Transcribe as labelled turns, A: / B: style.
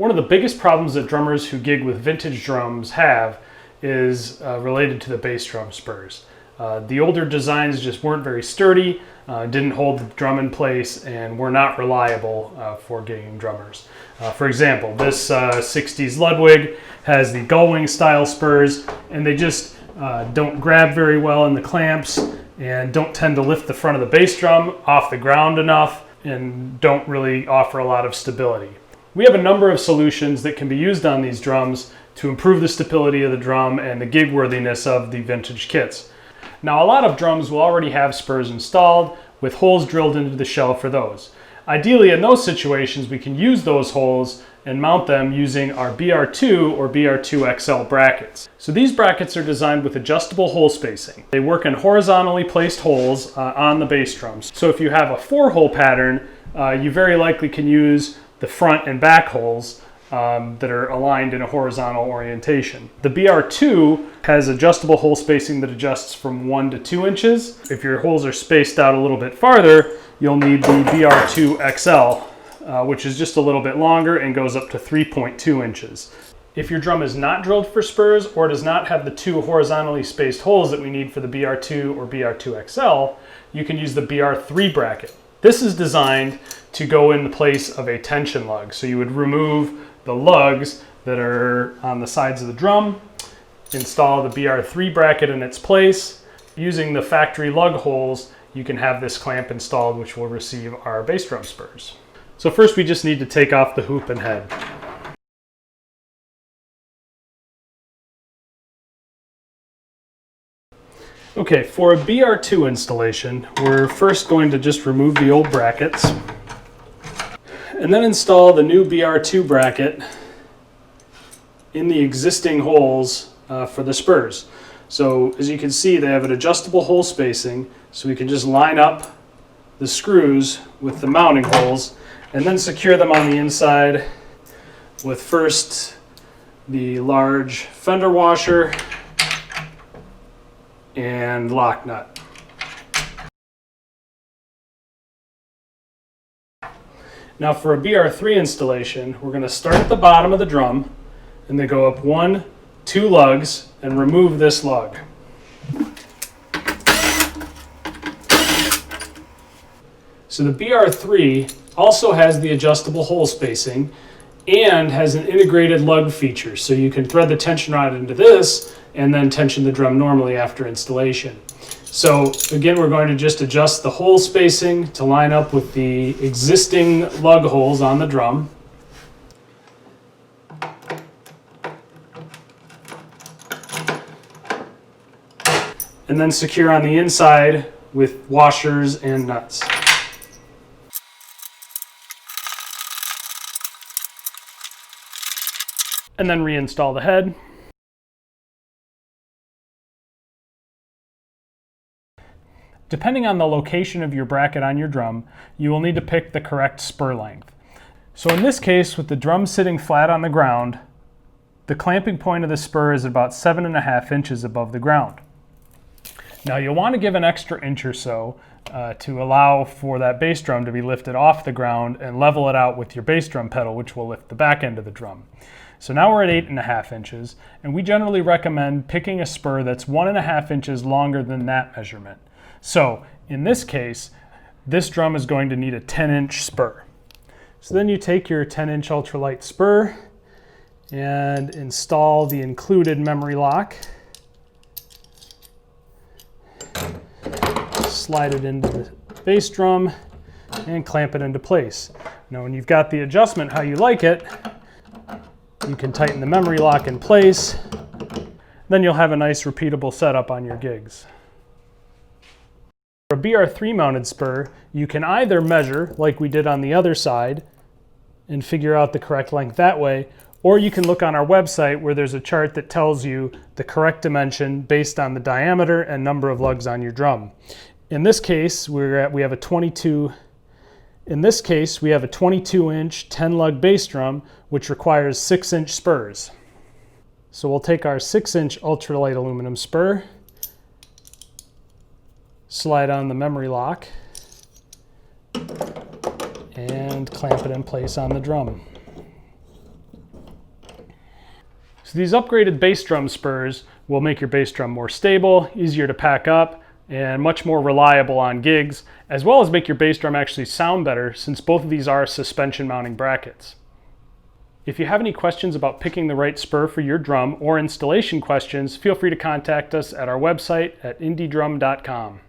A: One of the biggest problems that drummers who gig with vintage drums have is related to the bass drum spurs. The older designs just weren't very sturdy, didn't hold the drum in place, and were not reliable for gigging drummers. For example, this 60s Ludwig has the gullwing style spurs, and they just don't grab very well in the clamps and don't tend to lift the front of the bass drum off the ground enough and don't really offer a lot of stability. We have a number of solutions that can be used on these drums to improve the stability of the drum and the gig worthiness of the vintage kits. Now, a lot of drums will already have spurs installed with holes drilled into the shell for those. Ideally, in those situations, we can use those holes and mount them using our Br3 or Br3 XL brackets. So these brackets are designed with adjustable hole spacing. They work in horizontally placed holes on the bass drums. So if you have a 4-hole pattern, you very likely can use the front and back holes that are aligned in a horizontal orientation. The Br3 has adjustable hole spacing that adjusts from 1 to 2 inches. If your holes are spaced out a little bit farther, you'll need the Br3 XL, which is just a little bit longer and goes up to 3.2 inches. If your drum is not drilled for spurs or does not have the 2 horizontally spaced holes that we need for the Br3 or Br3 XL, you can use the Br3 bracket. This is designed to go in the place of a tension lug. So you would remove the lugs that are on the sides of the drum, install the Br3 bracket in its place. Using the factory lug holes, you can have this clamp installed, which will receive our bass drum spurs. So first we just need to take off the hoop and head. Okay, for a Br3 installation, we're first going to just remove the old brackets and then install the new Br3 bracket in the existing holes for the spurs. So as you can see, they have an adjustable hole spacing, so we can just line up the screws with the mounting holes and then secure them on the inside with first the large fender washer and lock nut. Now for a Br3 installation, we're going to start at the bottom of the drum and then go up 1, 2 lugs and remove this lug. So the Br3 also has the adjustable hole spacing and has an integrated lug feature, so you can thread the tension rod into this and then tension the drum normally after installation. So again, we're going to just adjust the hole spacing to line up with the existing lug holes on the drum. And then secure on the inside with washers and nuts. And then reinstall the head. Depending on the location of your bracket on your drum, you will need to pick the correct spur length. So in this case, with the drum sitting flat on the ground, the clamping point of the spur is about 7.5 inches above the ground. Now you'll want to give an extra inch or so to allow for that bass drum to be lifted off the ground and level it out with your bass drum pedal, which will lift the back end of the drum. So now we're at 8.5 inches, and we generally recommend picking a spur that's 1.5 inches longer than that measurement. So in this case, this drum is going to need a 10-inch spur. So then you take your 10-inch ultralight spur and install the included memory lock. Slide it into the bass drum and clamp it into place. Now when you've got the adjustment how you like it, you can tighten the memory lock in place. Then you'll have a nice repeatable setup on your gigs. For a Br3 mounted spur, you can either measure like we did on the other side and figure out the correct length that way, or you can look on our website where there's a chart that tells you the correct dimension based on the diameter and number of lugs on your drum. In this case, we have a 22-inch 10-lug bass drum, which requires 6-inch spurs. So we'll take our 6-inch ultralight aluminum spur, slide on the memory lock, and clamp it in place on the drum. So these upgraded bass drum spurs will make your bass drum more stable, easier to pack up, and much more reliable on gigs, as well as make your bass drum actually sound better since both of these are suspension mounting brackets. If you have any questions about picking the right spur for your drum or installation questions, feel free to contact us at our website at indiedrum.com.